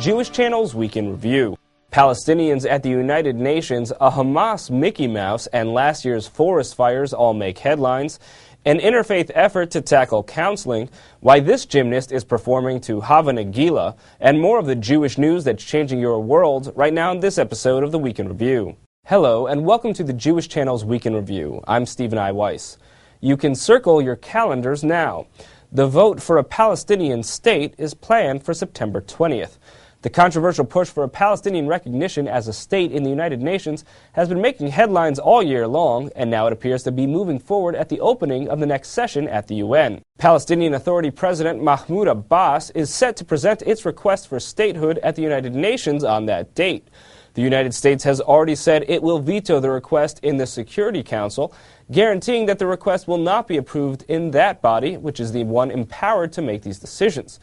Jewish Channel's Week in Review. Palestinians at the United Nations, a Hamas Mickey Mouse, and last year's forest fires all make headlines. An interfaith effort to tackle counseling, why this gymnast is performing to Hava Nagila, and more of the Jewish news that's changing your world right now in this episode of the Week in Review. Hello, and welcome to the Jewish Channel's Week in Review. I'm Stephen I. Weiss. You can circle your calendars now. The vote for a Palestinian state is planned for September 20th. The controversial push for a Palestinian recognition as a state in the United Nations has been making headlines all year long, and now it appears to be moving forward at the opening of the next session at the UN. Palestinian Authority President Mahmoud Abbas is set to present its request for statehood at the United Nations on that date. The United States has already said it will veto the request in the Security Council, guaranteeing that the request will not be approved in that body, which is the one empowered to make these decisions.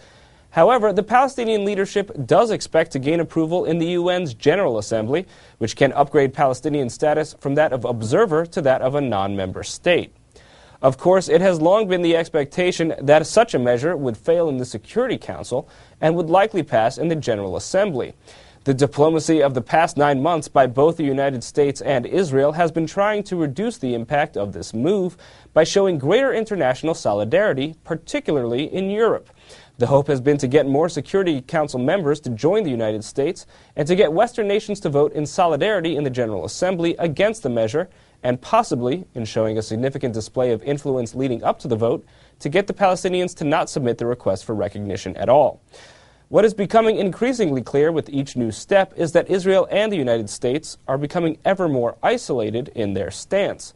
However, the Palestinian leadership does expect to gain approval in the UN's General Assembly, which can upgrade Palestinian status from that of observer to that of a non-member state. Of course, it has long been the expectation that such a measure would fail in the Security Council and would likely pass in the General Assembly. The diplomacy of the past 9 months by both the United States and Israel has been trying to reduce the impact of this move by showing greater international solidarity, particularly in Europe. The hope has been to get more Security Council members to join the United States and to get Western nations to vote in solidarity in the General Assembly against the measure, and possibly, in showing a significant display of influence leading up to the vote, to get the Palestinians to not submit the request for recognition at all. What is becoming increasingly clear with each new step is that Israel and the United States are becoming ever more isolated in their stance.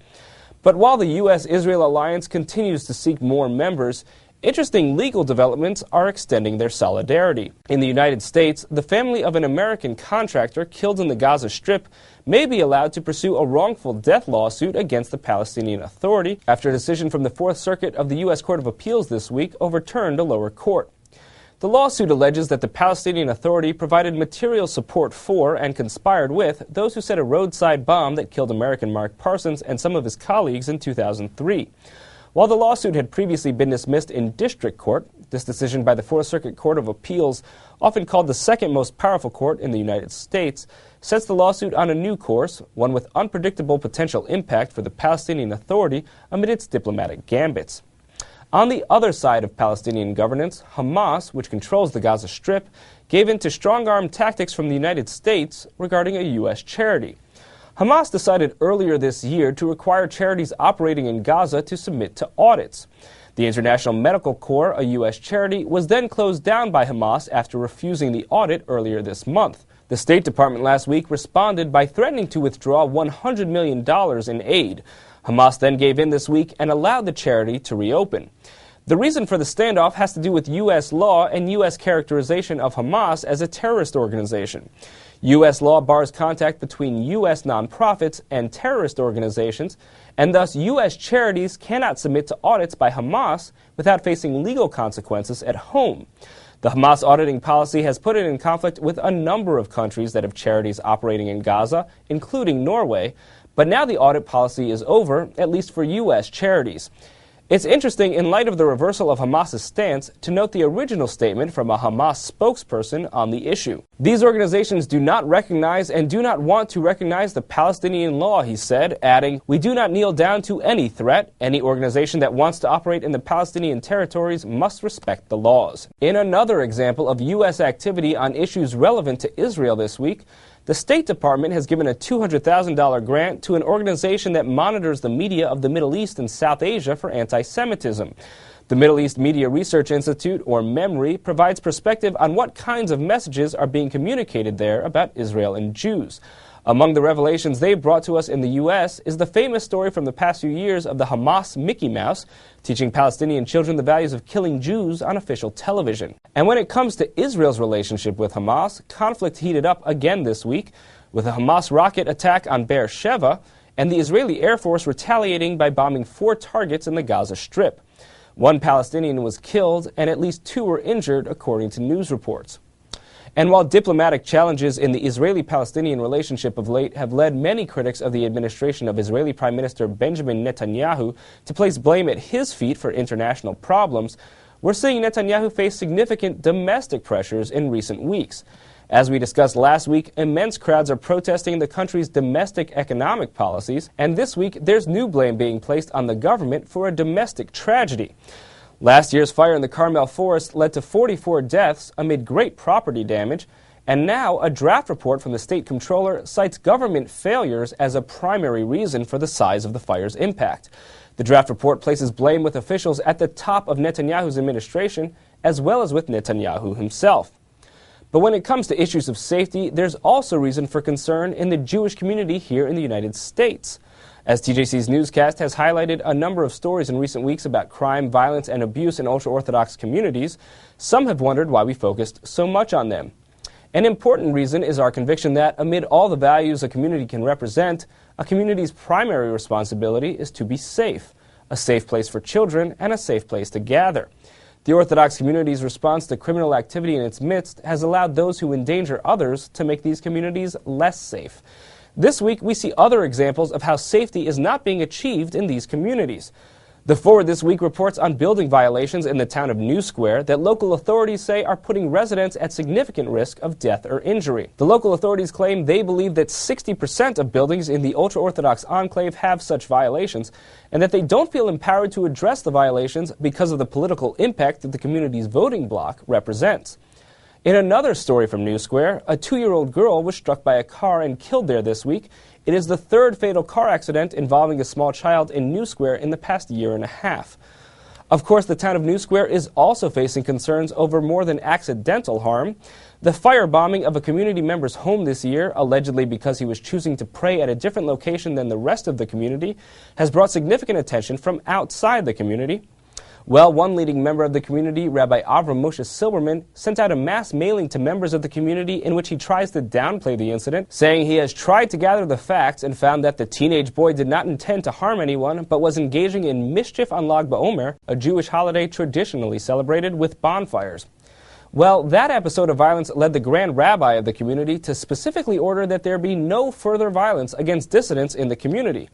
But while the U.S.-Israel alliance continues to seek more members, interesting legal developments are extending their solidarity. In the United States, the family of an American contractor killed in the Gaza Strip may be allowed to pursue a wrongful death lawsuit against the Palestinian Authority after a decision from the Fourth Circuit of the U.S. Court of Appeals this week overturned a lower court. The lawsuit alleges that the Palestinian Authority provided material support for and conspired with those who set a roadside bomb that killed American Mark Parsons and some of his colleagues in 2003. While the lawsuit had previously been dismissed in district court, this decision by the Fourth Circuit Court of Appeals, often called the second most powerful court in the United States, sets the lawsuit on a new course, one with unpredictable potential impact for the Palestinian Authority amid its diplomatic gambits. On the other side of Palestinian governance, Hamas, which controls the Gaza Strip, gave in to strong-arm tactics from the United States regarding a U.S. charity. Hamas decided earlier this year to require charities operating in Gaza to submit to audits. The International Medical Corps, a U.S. charity, was then closed down by Hamas after refusing the audit earlier this month. The State Department last week responded by threatening to withdraw $100 million in aid. Hamas then gave in this week and allowed the charity to reopen. The reason for the standoff has to do with U.S. law and U.S. characterization of Hamas as a terrorist organization. U.S. law bars contact between U.S. nonprofits and terrorist organizations, and thus U.S. charities cannot submit to audits by Hamas without facing legal consequences at home. The Hamas auditing policy has put it in conflict with a number of countries that have charities operating in Gaza, including Norway, but now the audit policy is over, at least for U.S. charities. It's interesting, in light of the reversal of Hamas's stance, to note the original statement from a Hamas spokesperson on the issue. These organizations do not recognize and do not want to recognize the Palestinian law, he said, adding, "We do not kneel down to any threat. Any organization that wants to operate in the Palestinian territories must respect the laws." In another example of U.S. activity on issues relevant to Israel this week, the State Department has given a $200,000 grant to an organization that monitors the media of the Middle East and South Asia for anti-Semitism. The Middle East Media Research Institute, or MEMRI, provides perspective on what kinds of messages are being communicated there about Israel and Jews. Among the revelations they've brought to us in the U.S. is the famous story from the past few years of the Hamas Mickey Mouse, teaching Palestinian children the values of killing Jews on official television. And when it comes to Israel's relationship with Hamas, conflict heated up again this week, with a Hamas rocket attack on Beersheba, and the Israeli Air Force retaliating by bombing 4 targets in the Gaza Strip. 1 Palestinian was killed, and at least 2 were injured, according to news reports. And while diplomatic challenges in the Israeli-Palestinian relationship of late have led many critics of the administration of Israeli Prime Minister Benjamin Netanyahu to place blame at his feet for international problems, we're seeing Netanyahu face significant domestic pressures in recent weeks. As we discussed last week, immense crowds are protesting the country's domestic economic policies, and this week there's new blame being placed on the government for a domestic tragedy. Last year's fire in the Carmel Forest led to 44 deaths amid great property damage, and now a draft report from the state comptroller cites government failures as a primary reason for the size of the fire's impact. The draft report places blame with officials at the top of Netanyahu's administration, as well as with Netanyahu himself. But when it comes to issues of safety, there's also reason for concern in the Jewish community here in the United States. As TJC's newscast has highlighted a number of stories in recent weeks about crime, violence, and abuse in ultra-Orthodox communities, some have wondered why we focused so much on them. An important reason is our conviction that, amid all the values a community can represent, a community's primary responsibility is to be safe, a safe place for children, and a safe place to gather. The Orthodox community's response to criminal activity in its midst has allowed those who endanger others to make these communities less safe. This week, we see other examples of how safety is not being achieved in these communities. The Forward this week reports on building violations in the town of New Square that local authorities say are putting residents at significant risk of death or injury. The local authorities claim they believe that 60% of buildings in the ultra-Orthodox enclave have such violations, and that they don't feel empowered to address the violations because of the political impact that the community's voting bloc represents. In another story from New Square, a 2-year-old girl was struck by a car and killed there this week. It is the third fatal car accident involving a small child in New Square in the past year and a half. Of course, the town of New Square is also facing concerns over more than accidental harm. The firebombing of a community member's home this year, allegedly because he was choosing to pray at a different location than the rest of the community, has brought significant attention from outside the community. Well, one leading member of the community, Rabbi Avram Moshe Silberman, sent out a mass mailing to members of the community in which he tries to downplay the incident, saying he has tried to gather the facts and found that the teenage boy did not intend to harm anyone, but was engaging in mischief on Lag BaOmer, a Jewish holiday traditionally celebrated with bonfires. Well, that episode of violence led the Grand Rabbi of the community to specifically order that there be no further violence against dissidents in the community.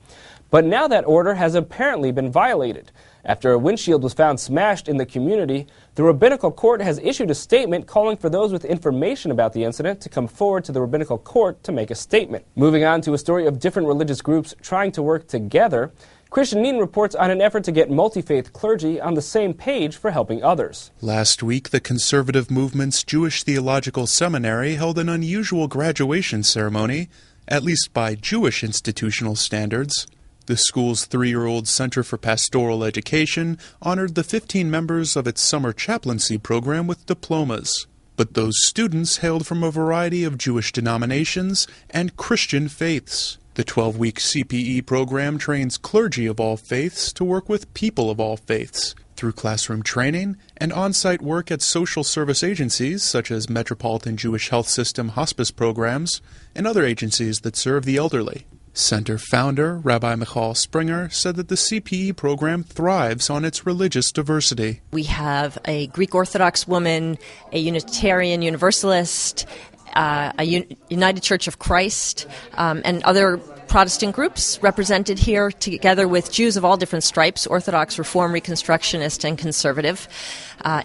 But now that order has apparently been violated. After a windshield was found smashed in the community, the rabbinical court has issued a statement calling for those with information about the incident to come forward to the rabbinical court to make a statement. Moving on to a story of different religious groups trying to work together, Christian Neen reports on an effort to get multi-faith clergy on the same page for helping others. Last week, the conservative movement's Jewish Theological Seminary held an unusual graduation ceremony, at least by Jewish institutional standards. The school's 3-year-old Center for Pastoral Education honored the 15 members of its summer chaplaincy program with diplomas. But those students hailed from a variety of Jewish denominations and Christian faiths. The 12-week CPE program trains clergy of all faiths to work with people of all faiths through classroom training and on-site work at social service agencies such as Metropolitan Jewish Health System hospice programs and other agencies that serve the elderly. Center founder, Rabbi Michal Springer, said that the CPE program thrives on its religious diversity. We have a Greek Orthodox woman, a Unitarian Universalist, a United Church of Christ, and other Protestant groups represented here, together with Jews of all different stripes, Orthodox, Reform, Reconstructionist, and Conservative.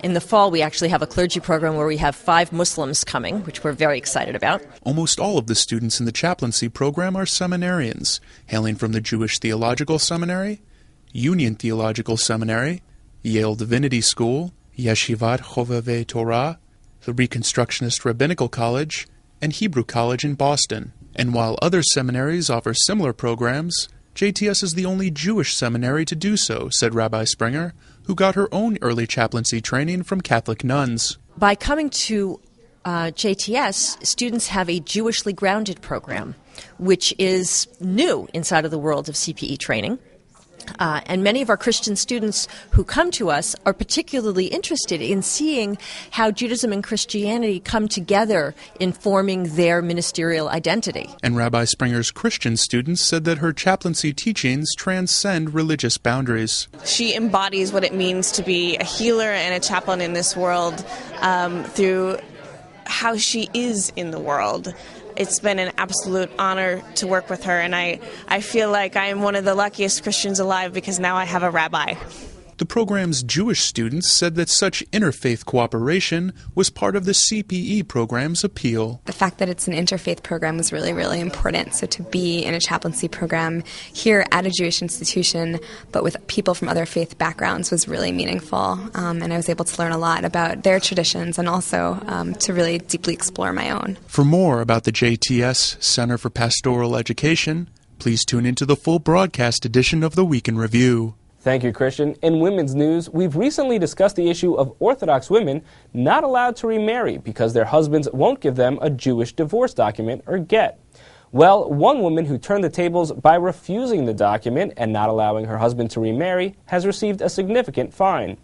In the fall, we actually have a clergy program where we have 5 Muslims coming, which we're very excited about. Almost all of the students in the chaplaincy program are seminarians, hailing from the Jewish Theological Seminary, Union Theological Seminary, Yale Divinity School, Yeshivat Chovevei Torah, the Reconstructionist Rabbinical College, and Hebrew College in Boston. And while other seminaries offer similar programs, JTS is the only Jewish seminary to do so, said Rabbi Springer, who got her own early chaplaincy training from Catholic nuns. By coming to JTS, students have a Jewishly grounded program, which is new inside of the world of CPE training. And many of our Christian students who come to us are particularly interested in seeing how Judaism and Christianity come together in forming their ministerial identity. And Rabbi Springer's Christian students said that her chaplaincy teachings transcend religious boundaries. She embodies what it means to be a healer and a chaplain in this world through how she is in the world. It's been an absolute honor to work with her, and I feel like I am one of the luckiest Christians alive because now I have a rabbi. The program's Jewish students said that such interfaith cooperation was part of the CPE program's appeal. The fact that it's an interfaith program was really, really important. So to be in a chaplaincy program here at a Jewish institution, but with people from other faith backgrounds, was really meaningful. And I was able to learn a lot about their traditions and also to really deeply explore my own. For more about the JTS Center for Pastoral Education, please tune into the full broadcast edition of the Week in Review. Thank you, Christian. In women's news, we've recently discussed the issue of Orthodox women not allowed to remarry because their husbands won't give them a Jewish divorce document or get. Well, one woman who turned the tables by refusing the document and not allowing her husband to remarry has received a significant fine.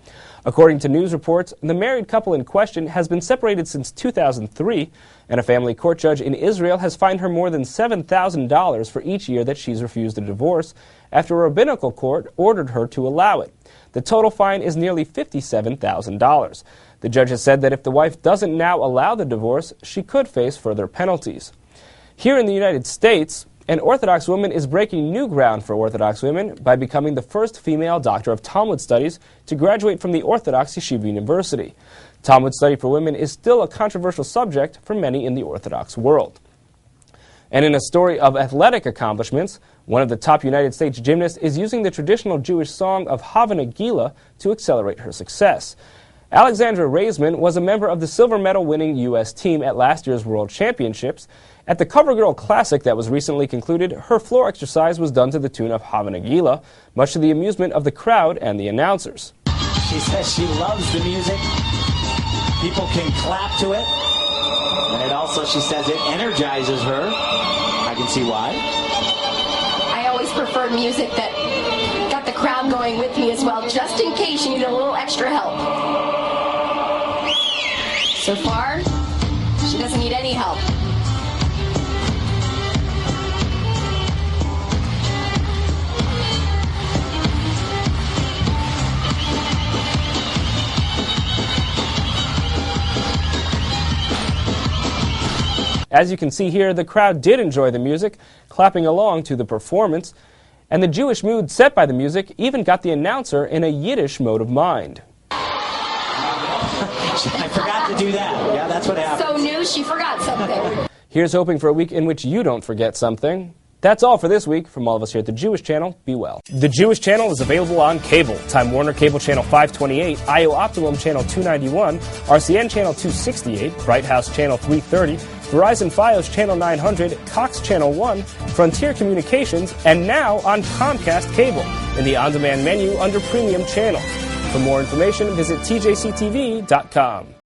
According to news reports, the married couple in question has been separated since 2003, and a family court judge in Israel has fined her more than $7,000 for each year that she's refused a divorce after a rabbinical court ordered her to allow it. The total fine is nearly $57,000. The judge has said that if the wife doesn't now allow the divorce, she could face further penalties. Here in the United States, an Orthodox woman is breaking new ground for Orthodox women by becoming the first female doctor of Talmud studies to graduate from the Orthodox Yeshiva University. Talmud study for women is still a controversial subject for many in the Orthodox world. And in a story of athletic accomplishments, one of the top United States gymnasts is using the traditional Jewish song of Hava Nagila to accelerate her success. Alexandra Reisman was a member of the silver medal-winning U.S. team at last year's World Championships. At the CoverGirl Classic that was recently concluded, her floor exercise was done to the tune of Hava Nagila, much to the amusement of the crowd and the announcers. She says she loves the music. People can clap to it. And it also, she says, it energizes her. I can see why. I always prefer music that got the crowd going with me as well, just in case you need a little extra help. So far, she doesn't need any help. As you can see here, the crowd did enjoy the music, clapping along to the performance, and the Jewish mood set by the music even got the announcer in a Yiddish mode of mind. I forgot to do that. Yeah, that's what happened. So new, she forgot something. Here's hoping for a week in which you don't forget something. That's all for this week. From all of us here at the Jewish Channel, be well. The Jewish Channel is available on cable. Time Warner Cable Channel 528, IO Optimum Channel 291, RCN Channel 268, Bright House Channel 330, Verizon Fios Channel 900, Cox Channel 1, Frontier Communications, and now on Comcast Cable in the on-demand menu under Premium Channels. For more information, visit tjctv.com.